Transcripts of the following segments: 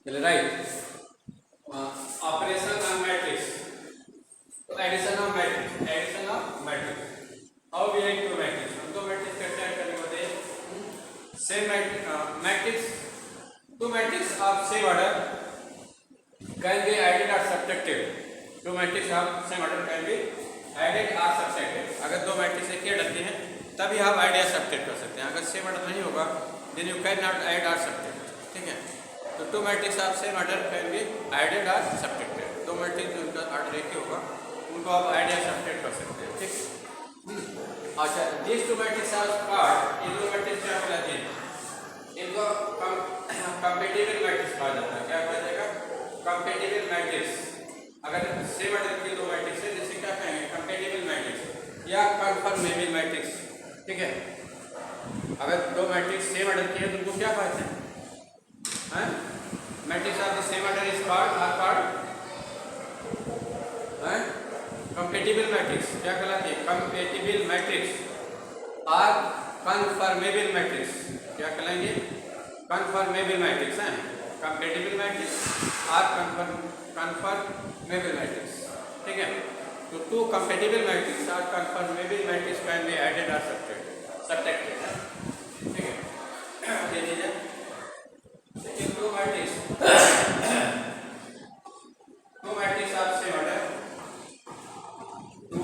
चलिए right. Operation on matrix, तो addition of matrix, addition of matrix, how we write two matrix, हम दो matrix कैसे add करने होते हैं। Same matrix, two matrix of same order can be added और subtracted, two matrix of same order can be added और subtracted. अगर दो मैट्रिक्स एक ही रखते हैं तभी आप ऐड या सब्ट्रैक्ट कर सकते हैं, अगर सेम ऑर्डर नहीं होगा then you can not add और सब्ट्रैक्ट। ठीक है, तो two matrix of same order can be added और सब्ट्रैक्टेड, दो मैट्रिक्स जो उनका ऑर्डर एक ही होगा उनको आप ऐड या सब्ट्रैक्ट कर सकते हैं। ठीक, अच्छा this two matrix are part, ये दो मैट्रिक्स क्या कहलाते हैं, इनको कंपेटिबल मैट्रिक्स कहा जाता है। क्या कहा जाएगा, कंपेटिबल मैट्रिक्स। अगर सेम ऑर्डर के दो मैट्रिक्स है जैसे क्या कहेंगे, कंपेटिबल मैट्रिक्स या कन्फर्मेबल मैट्रिक्स। ठीक है, अगर दो मैट्रिक्स सेम ऑर्डर के हैं तो उनको क्या कहते हैं, matrix of the same order is called are called compatible matrix. क्या कहलाते हैं, कंपेटिबल मैट्रिक्स और कन्फर्मेबल मैट्रिक्स। क्या कहलाएंगे, कन्फर्मेबल मैट्रिक्स हैं, कंपेटिबल मैट्रिक्स और कन्फर्मेबल मैट्रिक्स। ठीक है, तो टू कंपेटिबल मैट्रिक्स और conformable matrix can be added और सब्ट्रैक्टेड। ठीक है, ये चीजें लेकिन two matrix of same order, two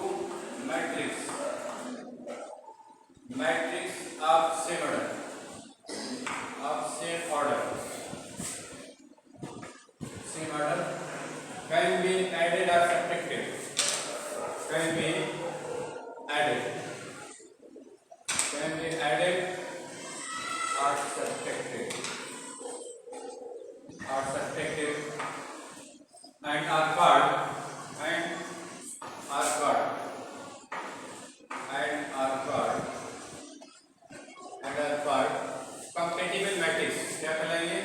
matrix of same order can be added or subtracted, can be added or subtracted and are called compatible matrix। क्या कहलाएंगे,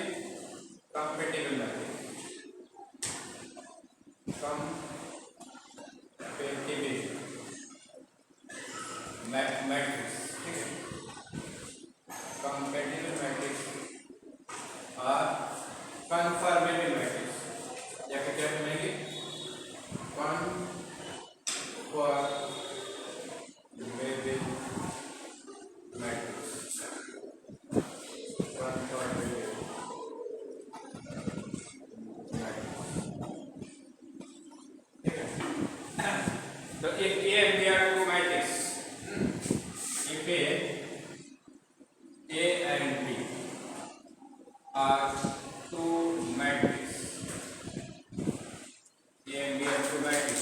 compatible matrix, matrix. ठीक है, कंपेटिबल मैट्रिक्स और कन्फर्मेबल मैट्रिक्स, या फिर क्या बोलेंगे, conformable matrix, तो if A and B are two matrix, if A and B are two matrix, A and B are two matrix,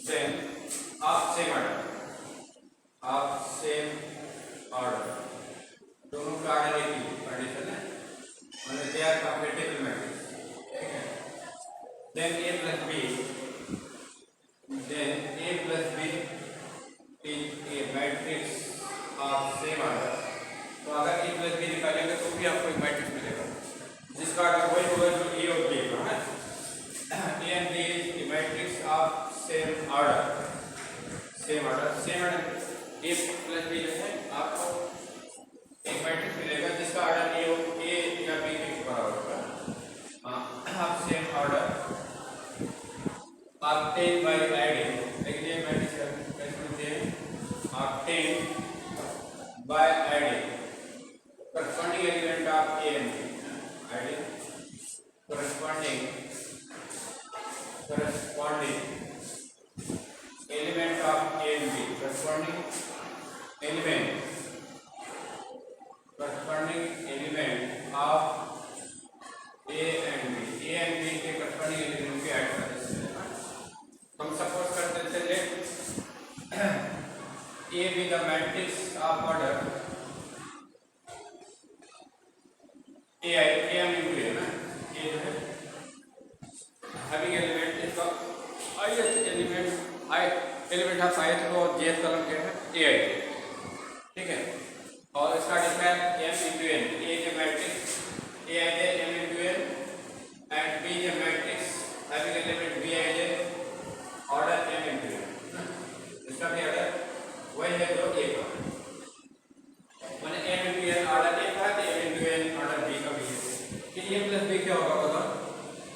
then of same order, दोनों का ऑर्डर एक ही condition है, मतलब they are compatible matrix। ठीक है, then A plus B is a matrix of same order। तो अगर A plus B निकालेंगे तो भी आपको एक मैट्रिक्स मिलेगा जिसका ऑर्डर वही होगा जो A और B का है। A and B is a matrix of same order। A plus B जो है आपको एक मैट्रिक्स मिलेगा जिसका ऑर्डर A या B के बराबर होगा। आप same order obtained by adding, लेकिन ये मैट्रिक्स कैसे मिलते हैं, obtained by adding corresponding element of A and B, adding corresponding element of A and B, corresponding element of A and B के corresponding element को ऐड कर देते हैं। हम सपोज करते थे late A be the matrix of order AM into A ना, ये जो है having element इसका ith एलिमेंट ऑफ ith को jth कॉलम क्या है AI। ठीक है, और इसका define M into N, A is a matrix AI M into N and B is a matrix having element BI order M into N। इसका भी order वही है जो A का, मैंने M into N order A का है तो M into N order B का भी है। ए प्लस बी क्या होगा बताओ?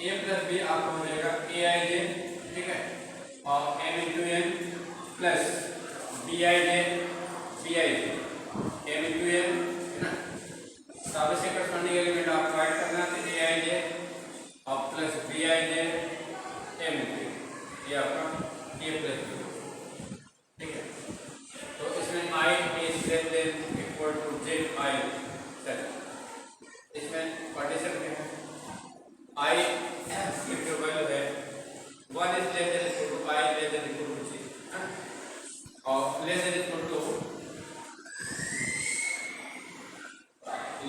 ए प्लस बी आपको हो जाएगा ए आई जे, ठीक है, और M into N plus B I J M into N, है ना। तो अब इसके करस्पॉन्डिंग एलिमेंट आपको ऐड करना है ए आई जे और plus B I J M into, ये आपका ए प्लस बी, ठीक है। तो इसमें I is less than equal to J I, इसमें पार्टीशन क्या है? आई की जो वैल्यू है 1 is less than equal to I less than equal to J, और less than equal to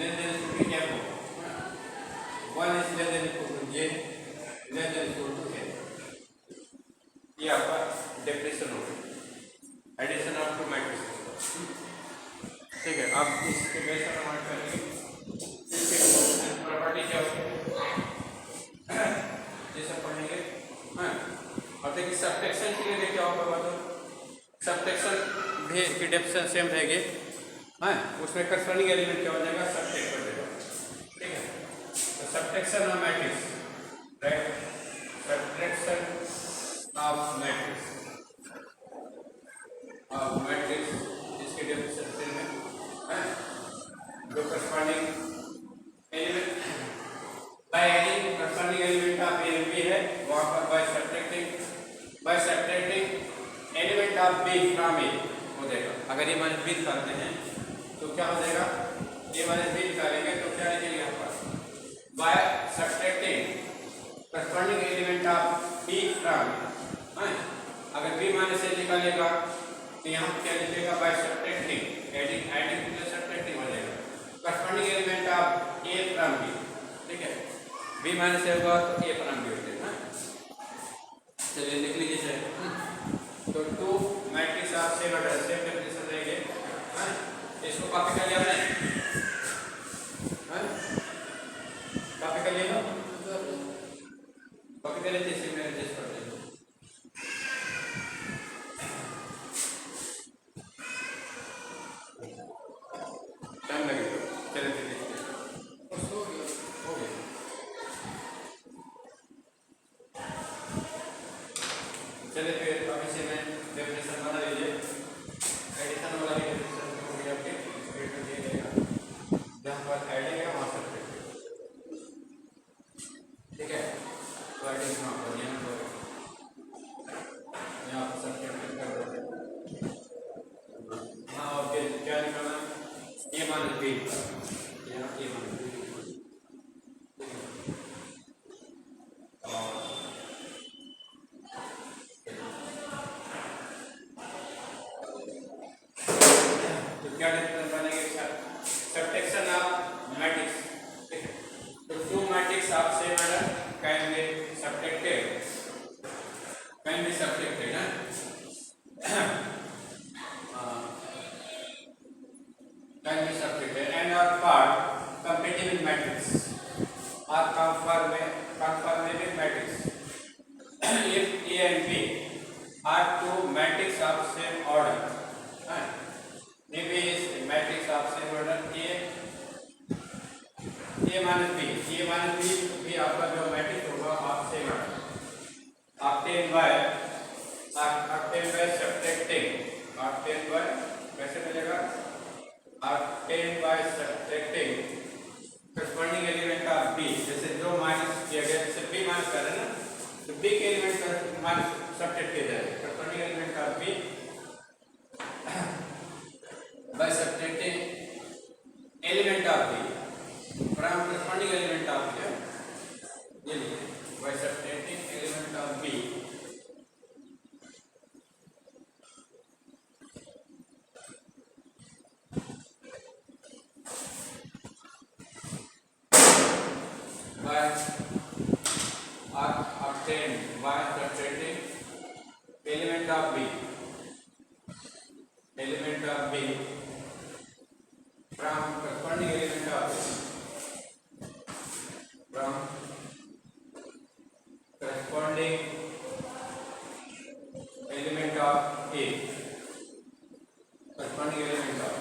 M, 1 is less than equal to J less than equal to M. ये आपका definition हो गया एडिशन ऑफ टू मैट्रिक्स, ठीक है। अब इसके base पर हम करेंगे इसके प्रॉपर्टी क्या होगी जैसे पढ़ेंगे, हाँ। और देखिए सबट्रैक्शन के लिए क्या होगा मतलब सबट्रैक्शन भी की डेफिनेशन सेम रहेगी, हाँ। उसमें करस्पॉन्डिंग एलिमेंट क्या हो जाएगा? सबट्रैक्ट कर देगा, ठीक है। तो subtraction of matrix, right, subtraction of matrix इसके डेफिनेशन सेम है, जो corresponding element by adding corresponding element of A B है, वहां पर by subtracting element of B from A हो जाएगा। अगर ये माइनस बी निकालते हैं तो क्या हो जाएगा? ए माइनस बी निकालेंगे तो क्या निकलेगा यहाँ पर? By subtracting corresponding element of B from A, अगर बी माइनस ए निकालेगा तो यहाँ क्या लिखेगा? By subtracting adding plus subtracting हो जाएगा corresponding element of A from B, ठीक है। बी माइनस ए होगा तो ए फ्रॉम बी हो जाएगा, चलिए लिख लीजिए सर। तो टू मैट्रिक्स आप सेम डेफिनेशन रहेंगे, इसको कॉपी कर लिया आपने, कॉपी कर लिया, कॉपी कर लेते इसी में एडजस्ट कर देंगे। टाइम लगेगा, चलिए हो गया। चलिए फिर अब इसे में डेफिनेशन बना लीजिए, एडिशन वाला डेफिनेशन हो गया आपके स्क्रीन पर दिया जाएगा, जहाँ पर एडिंग है वहाँ सब्ट्रैक्टिंग, ठीक है। तो एडिंग यहाँ पर यहाँ पर सब्ट्रैक्टिंग कर देते हैं, हाँ। और फिर क्या निकालना? ए माइनस बी, यहाँ ए माइनस बी, क्या डेफिनेशन बनेगा? सबट्रैक्शन ऑफ मैट्रिक्स, ठीक है। तो two matrix of same order can be subtracted, can be subtracted and are called compatible matrix और conformable matrix if A and B are two matrices of same order, if A is a matrix of same order A minus B भी आपका जो matrix होगा of same order obtained by subtracting, कैसे मिलेगा? obtained by subtracting corresponding element of B, जैसे जो minus किया गया, जैसे बी माइनस कर रहे हैं ना, तो बी के एलिमेंट का माइनस सब्ट्रैक्ट किया जाएगा corresponding element of B by subtracting element of B from corresponding element of B, ये लिखिए by subtracting element of B obtained by subtracting element of B from corresponding element of A, corresponding element of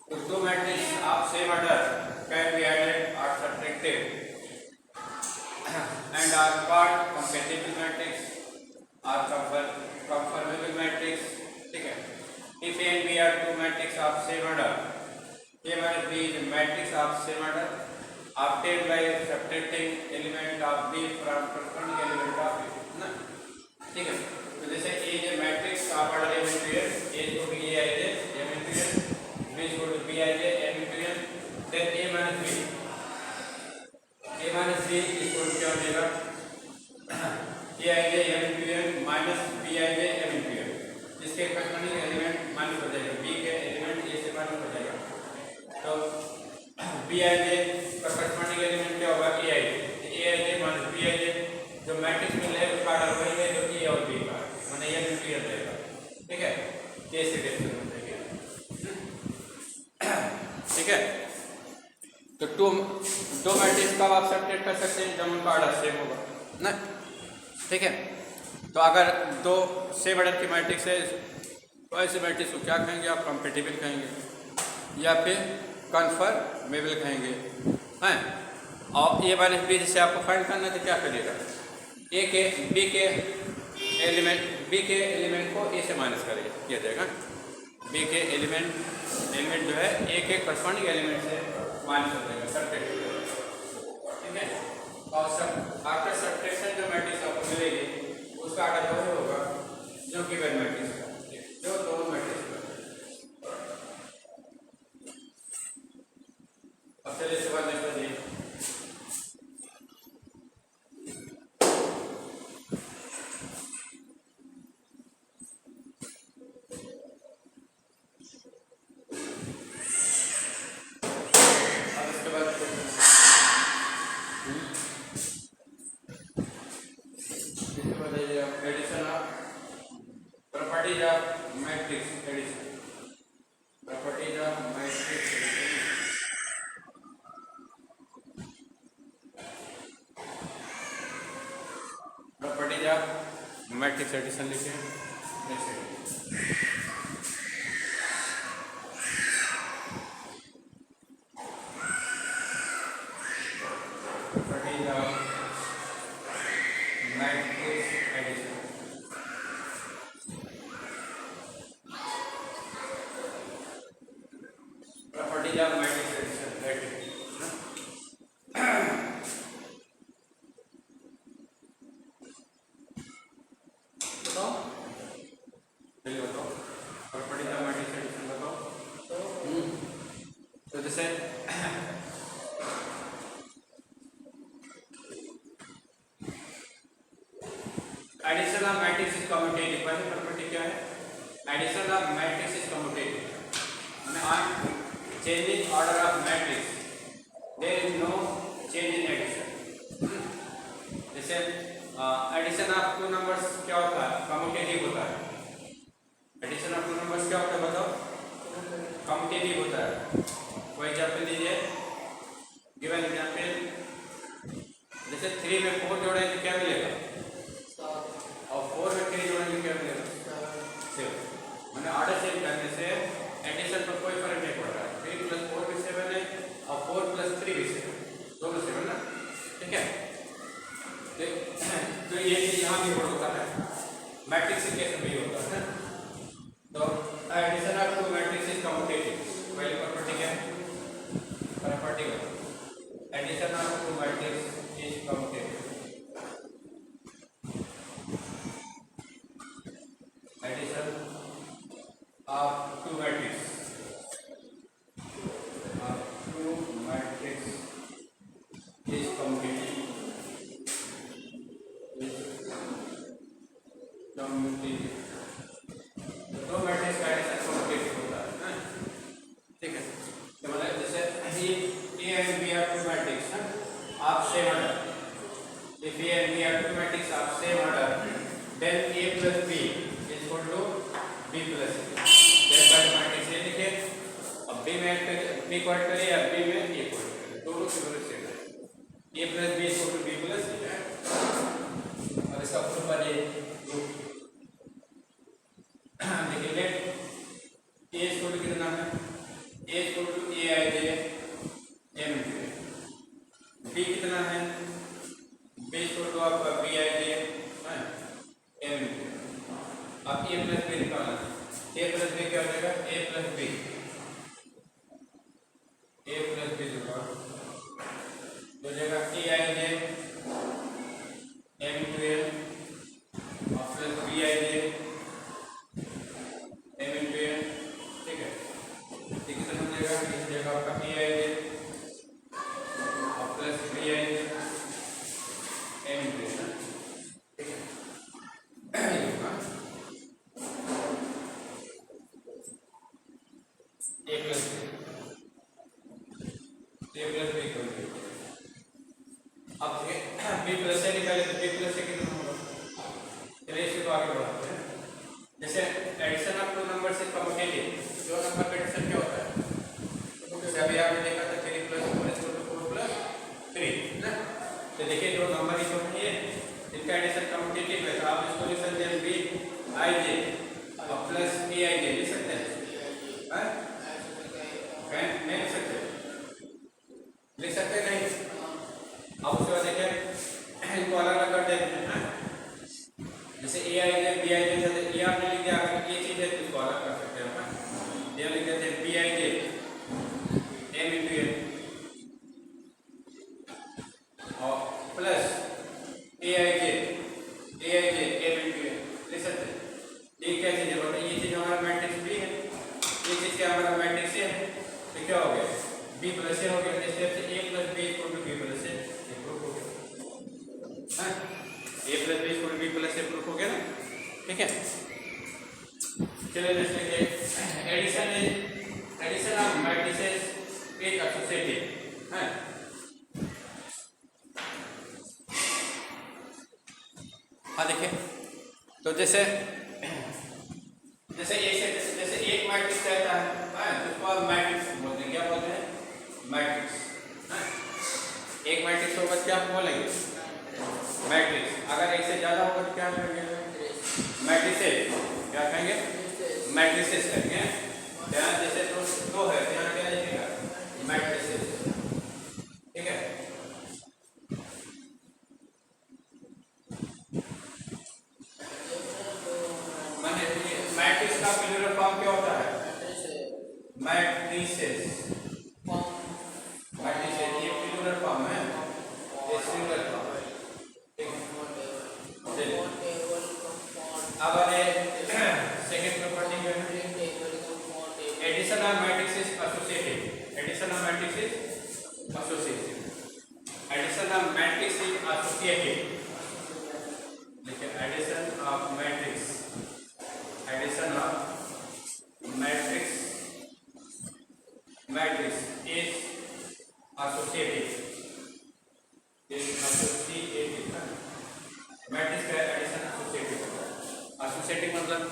तो दो matrix of same order can be added और subtracted are part compatible matrix, are conformable matrix, ठीक है। If A and B are two matrix of same order, A minus B is matrix of same order obtained by subtracting element of b from corresponding element of a, ना, ठीक है। तो जैसे A is a matrix of order m into n, a is equal to a i j m into n, b is equal to b i j m into n, then a minus b is equal to क्या हो जाएगा, a i j m into n minus b i j m into n, जिसके corresponding element minus हो जाएगा, b के element a से minus हो जाएगा, तो b i j का corresponding element क्या होगा, a i j minus b i j, जो मैट्रिक्स में है उसका ऑर्डर वही है जो a और b का, माने m into n रहेगा, ठीक है। कैसे डिफरेंस हो जाएगा, ठीक है। तो दो मैट्रिक्स का आप सब्ट्रैक्ट कर सकते हैं जब उनका ऑर्डर सेम होगा ना, ठीक है। तो अगर दो सेम ऑर्डर की मैट्रिक्स है तो ऐसे मैट्रिक्स को क्या कहेंगे आप, कंपैटिबल कहेंगे या फिर कन्फर्मेबल कहेंगे, हैं। और ए माइनस बी जैसे आपको फाइंड करना है तो क्या करिएगा, बी के एलिमेंट को ए से माइनस किया जाएगा, बी के एलिमेंट जो है ए के करस्पॉन्डिंग एलिमेंट से माइनस हो जाएगा, सब्ट्रैक्ट हो जाएगा, ठीक है। और सब आफ्टर सब्ट्रैक्शन जो मैट्रिक्स आपको मिलेगी उसका ऑर्डर वही होगा जो गिवन मैट्रिक्स का, जो दोनों मैट्रिक्स का। अब चलिए सवाल number 3, properties of matrix addition, properties of matrix addition, properties of matrix addition लिखे ऐसे, properties of matrix addition, properties of matrix addition, बताओ, चलिए बताओ प्रॉपर्टीज ऑफ मैट्रिक्स एडिशन बताओ। तो जैसे addition of matrix is commutative, पहली प्रॉपर्टी क्या है, addition of matrix is commutative, माने on changing order of matrix there is no change in addition. जैसे एडिशन ऑफ टू नंबर्स क्या होता है, कम्यूटेटिव होता है, एडिशन ऑफ टू नंबर्स क्या होता है बताओ, कम्यूटेटिव होता है। कोई एग्जाम्पल दीजिए, गिवन एग्जाम्पल, जैसे 3 में 4 जोड़ेंगे तो क्या मिलेगा, और 4 में 3 जोड़ेंगे क्या मिलेगा, 7। मैंने ऑर्डर चेंज करने से एडिशन पर कोई फर्क नहीं पड़ रहा है, 3 + 4 भी 7 है और 4 + 3 भी 7, दोनों 7 ना, ठीक है। तो ये चीज यहाँ भी होता है, मैट्रिक्स के केस में भी होता है। तो addition of two matrix is commutative, पहली प्रॉपर्टी क्या है, property addition of two matrix is commutative, addition of two matrix is commutative, दो मैट्रिक्स का एडिशन कम्यूटेटिव होता है ना, ठीक है। तो मतलब जैसे A and B are two matrix of same order, if A and B are two matrix of same order then A plus B is equal to B plus C, जैसे matrix ये लिखे, अब बी में B को add करिए या B में ए को ऐड करिए, दोनों की वैल्यू सेम है, A plus B is equal to B plus C है। और इसका प्रूफ है देखिए, लेट ए इक्वल टू कितना है, A equal to A I J M, B कितना है, बी इक्वल टू आप अब बी प्लस ए निकाले तो बी प्लस ए कितना होगा, चलिए इसी को आगे बढ़ाते हैं। जैसे एडिशन ऑफ टू नंबर से कम्यूटेटिव, दो नंबर का एडिशन क्या होता है, जैसे अभी आपने देखा था 3 + 4 = 4 + 3 ना। तो देखिए जो नंबर जो है ये इनका एडिशन कम्यूटेटिव है, तो आप इसको लिख सकते हैं B I J plus A I जे लिख सकते हैं, नहीं लिख सकते, लिख सकते नहीं। अब उसके बाद देखिए इनको अलग अलग कर देते हैं ना, जैसे ए आई जे बी आई जे, जैसे ए आपने लिख दिया, अगर ये चीज है तो इसको अलग कर सकते हैं ना, ये लिख देते हैं B I J M into A और plus A I J M into A लिख सकते हैं। ये क्या चीज है बताइए, ये चीज हमारा मैट्रिक्स बी है, ये चीज क्या हमारा मैट्रिक्स ए है, तो क्या हो गया बी प्लस ए हो गया, इस तरह से A plus B equal to B plus A proof हो गया, A plus B equal to B plus A proof हो गया ना, ठीक है। चलिए नेक्स्ट देखिए addition of matrices is associative है। हाँ देखिए, तो जैसे एक मैट्रिक्स रहता है उसको आप मैट्रिक्स बोलते हैं, क्या बोलते हैं मैट्रिक्स, एक मैट्रिक्स होगा क्या बोलेंगे मैट्रिक्स, अगर एक से ज्यादा होगा तो क्या कहेंगे मैट्रिसेस, क्या कहेंगे मैट्रिसेस कहेंगे। यहाँ जैसे दो है यहाँ क्या लिखेगा मैट्रिसेस, ठीक है। मैट्रिक्स का प्लूरल फॉर्म क्या होता है मैट्रिसेस, मैट्रिसेस ये प्लूरल फॉर्म है, ये सिंगुलर फॉर्म है, ठीक है। अब सेकंड प्रॉपर्टी क्या है, addition of matrix is associative, addition of matrix is associative, addition of matrix is associative, देखिए addition of matrix, addition of matrix is associative, matrix का एडिशन एसोसिएटिव, एसोसिएटिव मतलब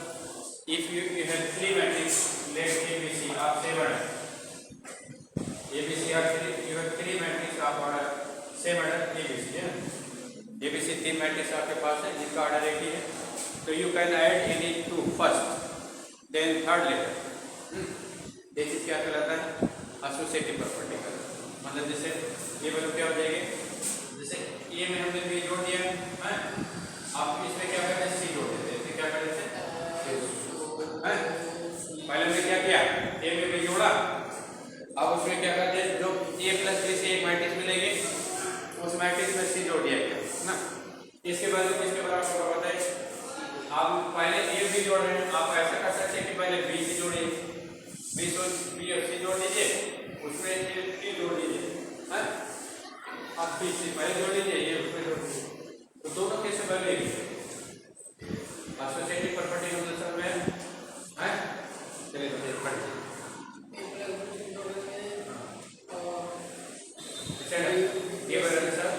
if you have 3 matrix let A B C of 7, A B C of 3, you have 3 matrix of order same order A B C है, A B C 3 matrix आपके पास है जिसका order एक ही है, तो you can add any two first then third later, ये चीज क्या कहलाता है एसोसिएटिव प्रॉपर्टी का, मतलब जैसे ये वैल्यू क्या हो जाएगी, जैसे ए में हमने बी जोड़ दिया है, आप इसमें क्या करते हैं सी जोड़ देते हैं, इसमें क्या कर देते हैं पहले हमने क्या किया ए में बी जोड़ा, अब उसमें क्या करते हैं जो ए प्लस बी से एक मैट्रिक्स मिलेगी उस मैट्रिक्स में सी जोड़ दिया गया ना, इसके बाद किसके बराबर होगा बताइए, आप पहले ए बी जोड़ रहे हैं, आप ऐसा कर सकते हैं कि पहले बी सी जोड़िए, बी और सी जोड़ दीजिए, उसमें ए जोड़ दीजिए, आप बी सी पहले जोड़ दीजिए, ये उसमें जोड़ दीजिए, तो दोनों कैसे बदलेगी एसोसिएटिव प्रॉपर्टी का मतलब समझ में है, चलिए तो देख पढ़िए ये बदल सर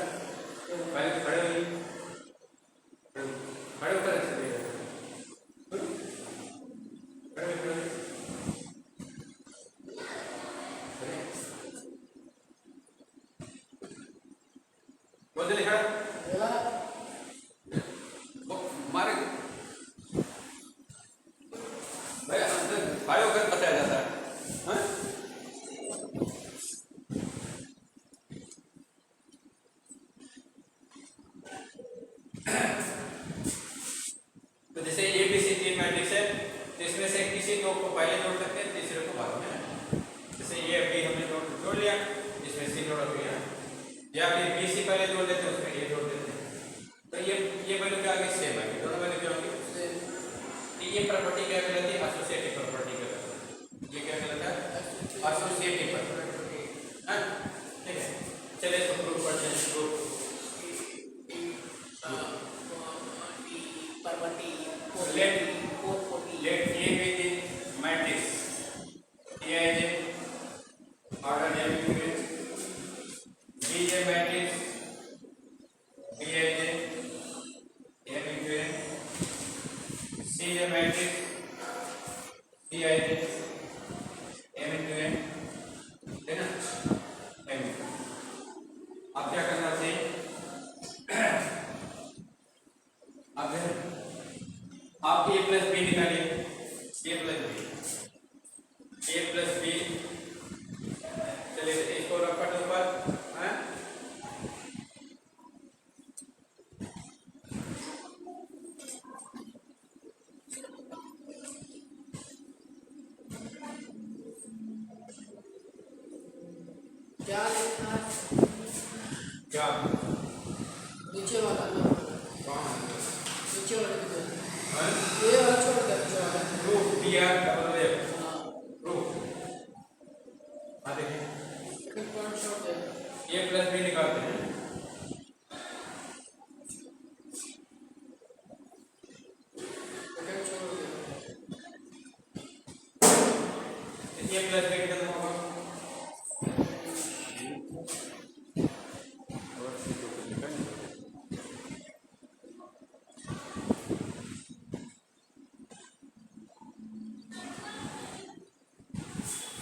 पहले तो खड़े होइए, खड़े होकर बोल दे खड़ा मारे भाई खड़े होकर बताया जाता है, तो जैसे ए बी सी 3 मैट्रिक्स है, तो इसमें से किसी दो को पहले जोड़ सकते हैं, तीसरे को बाद में, जैसे ये बी हमने जोड़ लिया, इसमें सी जोड़ दिया, या फिर बी सी पहले जोड़ देते हैं उसमें ए जोड़ देते हैं, तो ये वैल्यू क्या आगे सेम है, दोनों वैल्यू क्या होंगी, ये प्रॉपर्टी क्या कहलाती है एसोसिएटिव प्रॉपर्टी कहलाती है, ये क्या कहलाता है एसोसिएटिव प्रॉपर्टी, ठीक है। चलिए इसको प्रूफ करते हैं, proof let A be the matrix Aij order M B is a matrix M into N, C is a matrix, C I J, M into N, है ना? M. अब क्या करना चाहिए? अब आप A प्लस बी निकालिए, A प्लस बी, चलिए इसको रखा ऊपर, हैं? क्या लिखना है? क्या? नीचे वाला ना, कौन? नीचे वाले की जगह हैं? ये वाला छोड़ दे, नीचे वाला। प्रूफ दिया डबल वेव, हाँ, प्रूफ। हाँ देखिए, फिर पॉइंट छोड़ दे। A प्लस बी निकालते हैं, फिर छोड़ दे। A प्लस बी कितना होगा?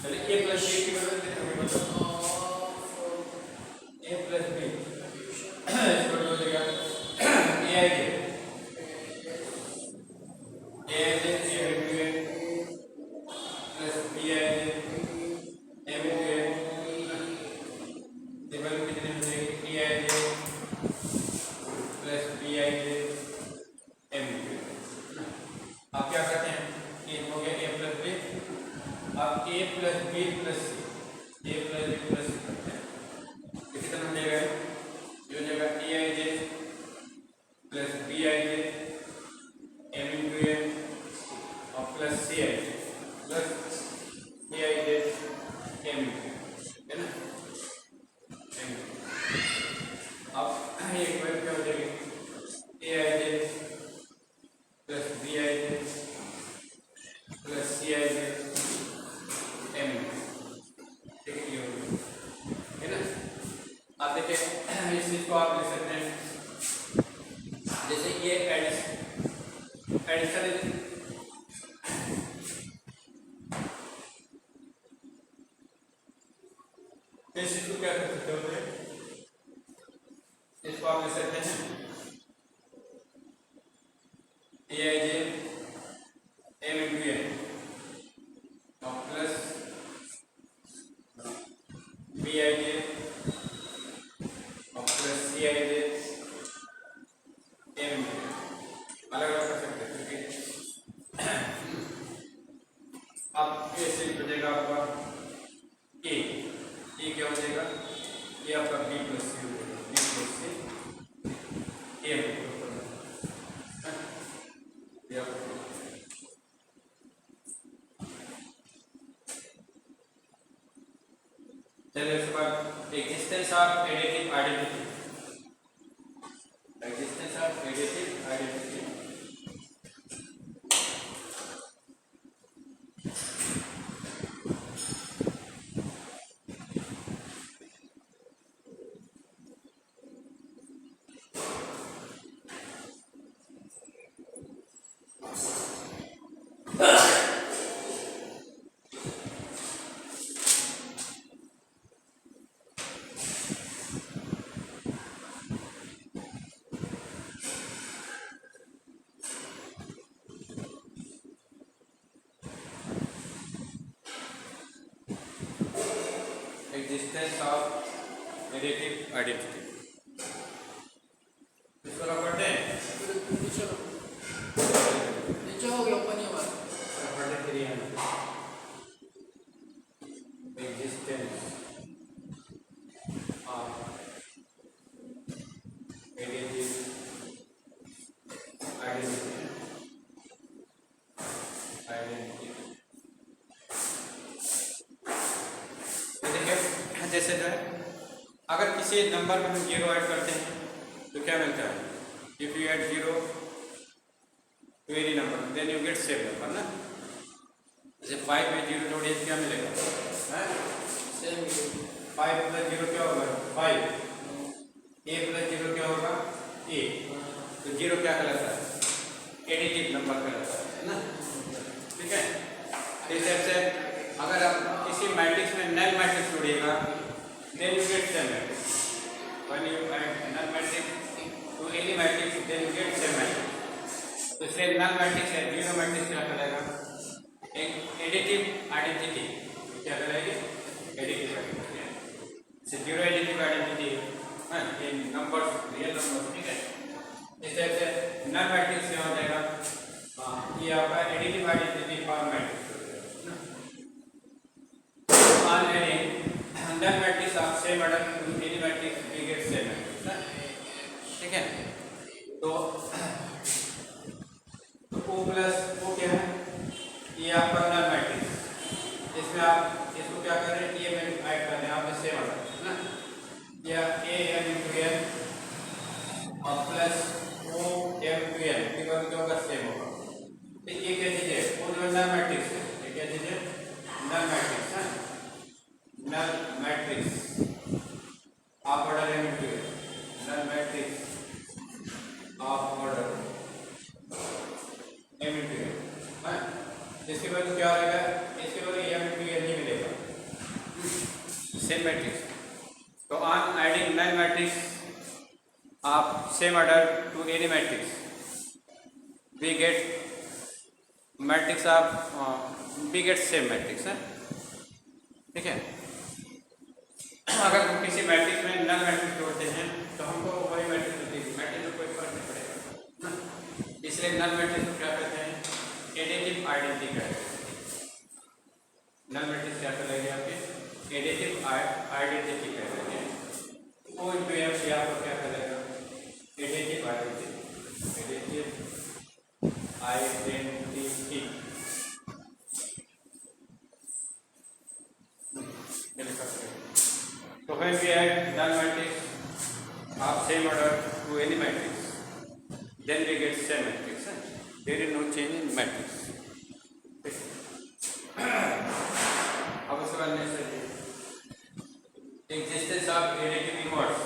चलिए A प्लस बी की वजह से हमें बताओ, A प्लस बी इसको हो जाएगा AIJ, AIJ M into N plus BIJ M into N, ये वैल्यू कितनी हो जाएगी? EIJ plus BIJ M into N। आप क्या करते हैं? ये हो गया A प्लस बी, अब A plus B plus C, A plus B plus C करते हैं, ये कितना मिलेगा? ये हो जाएगा EIJ plus BIJ M into N और plus CIJ plus CIJ M into N, है ना? M into N। अब ये इक्वेशन क्या हो जाएगी? AIJ plus BIJ plus CIJ M into N, ठीक है, ये हो गया, है ना? आप देखिए इस चीज को आप लिख सकते हैं जैसे ये एडिशन इस चीज को क्या कर सकते हो? इसको आप लिख सकते हैं AIJ M into N और प्लस BIJ और plus CIJ M into N, अलग अलग कर सकते हैं, क्योंकि अब ये से बचेगा आपका A, क्या हो जाएगा? ये आपका B प्लस सी हो जाएगा, B प्लस सी M चलिए उसके बाद existence of additive identity, existence of additive identity. Existence of additive identity, इसको रख पढ़ते हैं, नीचे हो गया ऊपर नहीं हुआ। पढ़ते फिर यहाँ existence of additive identity। जैसे जो है अगर किसी नंबर में हम 0 ऐड करते हैं तो क्या मिलता है? If you add 0 to any number then you get same number ना। जैसे 5 में 0 जोड़िए क्या मिलेगा? सेम 5 प्लस 0 क्या होगा? 5। A प्लस 0 क्या होगा? क्या कहलाता है, एडिटिव नंबर कहलाता है ना, ठीक है। इस टाइप से अगर आप किसी मैट्रिक्स में नल मैट्रिक्स जोड़िएगा then you get same matrix, when you add null matrix to any matrix then you get same matrix. तो इसलिए नल मैट्रिक्स है जीरो मैट्रिक्स क्या कहलाएगा, एक एडिटिव आइडेंटिटी क्या कहलाएगी, additive identity, zero additive identity in numbers, real numbers, ठीक है। इस टाइप से नल मैट्रिक्स क्या हो जाएगा, ये आपका additive identity for matrix on any null matrix of same order to any matrix we get same matrix, ठीक है। तो O प्लस O क्या है, ये आपका नल मैट्रिक्स, इसमें आप इसको क्या कर रहे हैं, ये में ऐड कर रहे हैं आप सेम ऑर्डर है ना, या A m into n और plus O m to n के बाद क्या होगा, सेम होगा। तो ये क्या चीज है, वो जो नल मैट्रिक्स है, ये क्या चीज है, नल मैट्रिक्स है, null matrix of order m into n, null matrix of order m into n है। इसके बाद क्या रहेगा, इसके बाद m into n ही मिलेगा, सेम मैट्रिक्स। तो on adding null matrix of same order to any matrix we get matrix of we get same matrix है, ठीक है। अगर हम किसी मैट्रिक्स में नल मैट्रिक्स जोड़ते हैं तो हमको वही मैट्रिक्स मिलती है, मैट्रिक्स में कोई फर्क नहीं पड़ेगा, इसलिए नल मैट्रिक्स को क्या कहते हैं, एडिटिव आइडेंटिटी कहते हैं। नल मैट्रिक्स क्या कहलाएगी आपके, एडिटिव आइडेंटिटी कहलाएगी। O into m से आपको क्या कहलाएगा, एडिटिव आइडेंटिटी, एडिटिव आइडेंटिटी। तो when we add null matrix of same order to any matrix then we get same matrix, there is no change in matrix। अब उसके बाद next है existence of additive inverse,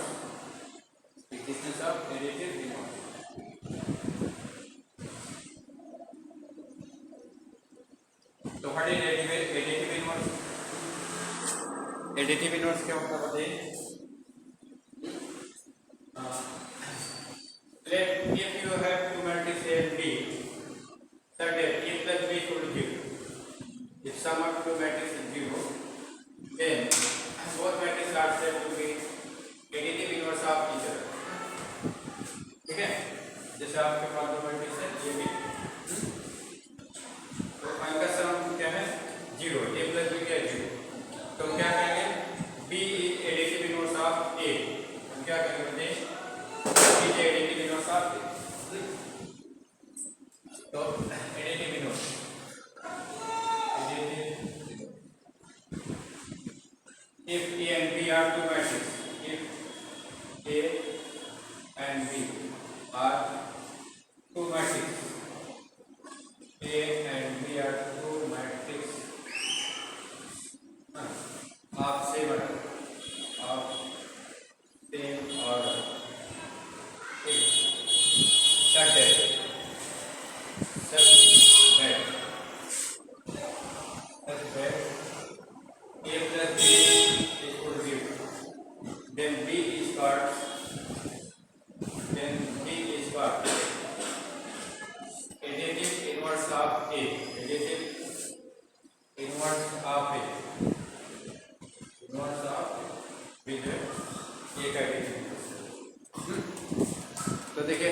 existence of additive inverse। तो what is additive inverse, additive inverse क्या होता है बताइए। Let if you have two matrix A and B such that A plus B equal to 0, if sum of two matrices is 0 then both matrices are said to be additive inverse of each other, ठीक है। जैसे आपके पास दो matrix है A B, तो इनका सम क्या है 0, A plus B क्या है 0, तो क्या करेंगे, B is additive inverse of A, हम क्या करेंगे, B is additive inverse of A, तो additive inverse, if A and B are two matrices, if A and B are two matrices, A and B are two matrices of same order, of same order, such that A plus B is equal to 0, then B is called additive inverse of A, additive inverse of A, inverse of B जो है A का additive inverse। तो देखिए,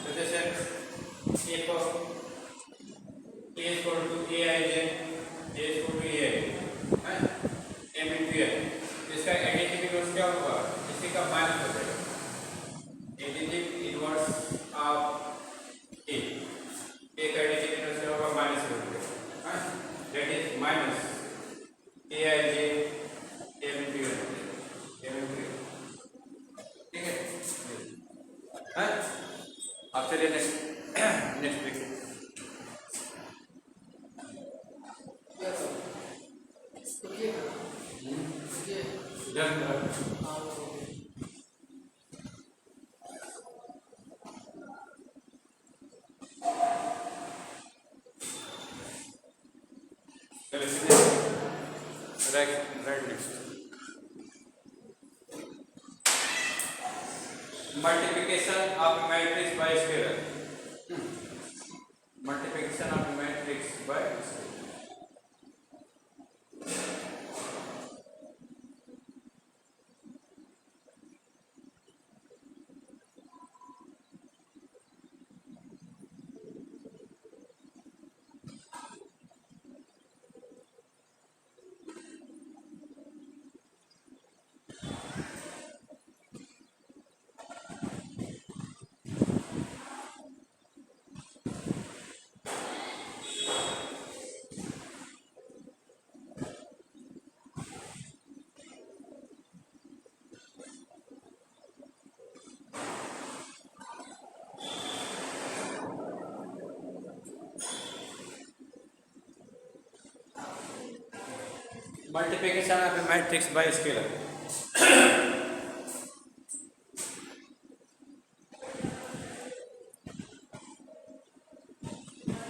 तो जैसे A को A is equal to A I J, A is equal to A I है, M into N, इसका एडिटिव इनवर्स क्या होगा, इसी का माइनस हो जाएगा, additive inverse of A, A का एडिटिव इनवर्स क्या होगा, माइनस हो जाएगा, that is minus A I J M into N, M into N, ठीक है। अब चलिए नेक्स्ट देखिए, Right next. Multiplication of a matrix by scalar. Multiplication of a matrix by scalar. Multiplication of a matrix by scalar.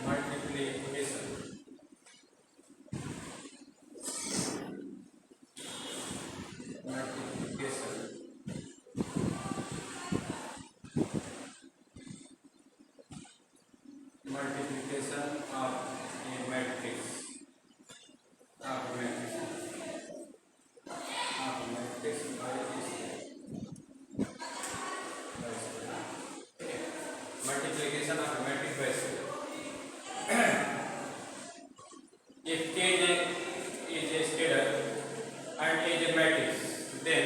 Multiplication. Multiplication of a matrix. Of a matrix. Of a matrix by scalar. Multiplication of a matrix by scalar. If K is a scalar and A is a matrix, then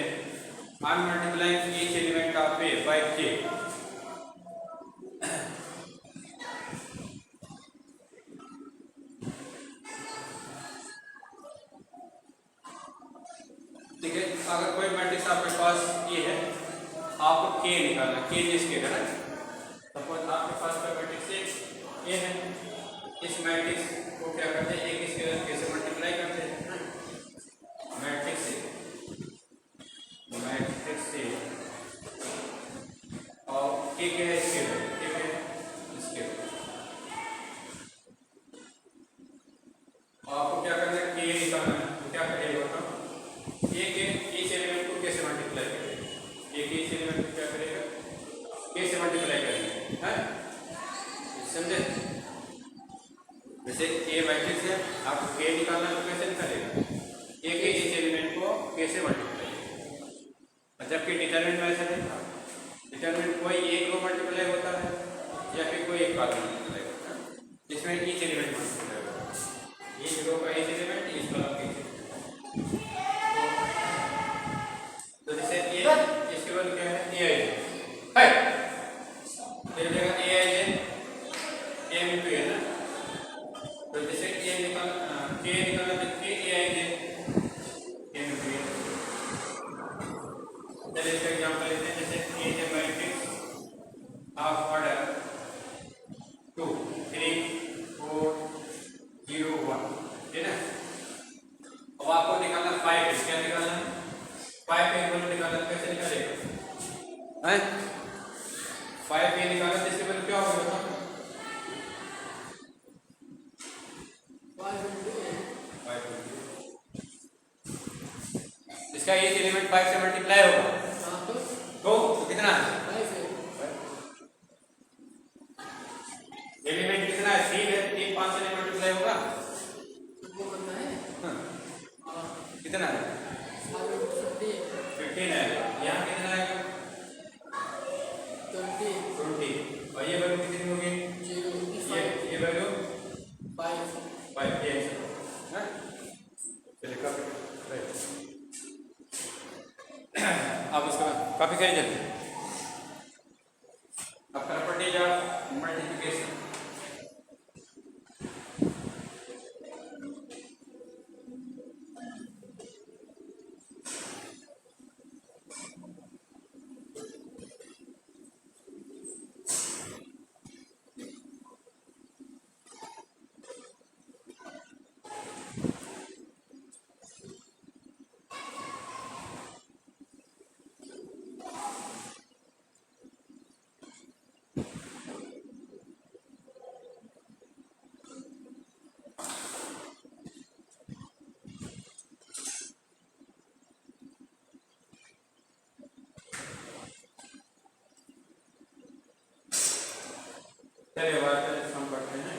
I am multiplying each element of A by K. ठीक है, अगर कोई matrix आपके पास ये है, आपको K निकालना, K जिस स्केलर है। सपोज आपके पास कोई मैट्रिक्स ये है, इस मैट्रिक्स को क्या करते हैं, एक स्केलर K से मल्टीप्लाई करते हैं। मैट्रिक्स से और K क्या है, स्केलर, K क्या है, स्केलर। आपको क्या करना है, K निकालना है, तो क्या करेगा हम, एक इस एलिमेंट को कैसे मल्टीप्लाई करेगा, एक इस एलिमेंट को क्या करेगा, कैसे मल्टीप्लाई करेंगे, हैं, समझे। जैसे ए मैट्रिक्स है, आपको के निकालना है तो कैसे निकालेगा, एक इस एलिमेंट को कैसे मल्टीप्लाई करेगा। जबकि डिटरमिनेंट में ऐसा नहीं था, डिटरमिनेंट कोई एक रो मल्टीप्लाई होता है या फिर कोई एक कॉलम मल्टीप्लाई होता है, जिसमें ईच एलिमेंट मल्टीप्लाई होता है, ईच रो का ईच एलिमेंट, ईच कॉलम का ईच एलिमेंट। तो जैसे ए, इसके बाद क्या है, ए आई है, फिर जगह ए आई है, ए में टू है ना, तो जैसे ए निकाल के निकालना तो के ए आई है, ए में टू है। चलिए इसका एग्जांपल लेते हैं, जैसे ए है मैट्रिक्स ऑफ ऑर्डर 2 3 4 0 1, है ना। अब आपको निकालना 5 है, क्या निकालना है, 5 पे वैल्यू निकालना, कैसे निकालेगा, हैं, 5 पे निकालना, इसके वैल्यू क्या होगा बताओ, 5 into 5 इसका एक एलिमेंट 5 से मल्टीप्लाई होगा, तो कितना है, 5 है, एलिमेंट कितना है, 3 है, 3 5 से मल्टीप्लाई होगा, वो करना है, हाँ, हाँ, कितना है, 5 into 15, 15 है, यहाँ कितना आएगा, 20, 20, और ये वैल्यू कितनी होगी, 0, ये वैल्यू 5, 5 ये आंसर है। चलिए कॉपी राइट, अब उसका कॉपी करिए जल्दी। अब प्रॉपर्टीज ऑफ मल्टीप्लिकेशन, चलिए बात हम पढ़ते हैं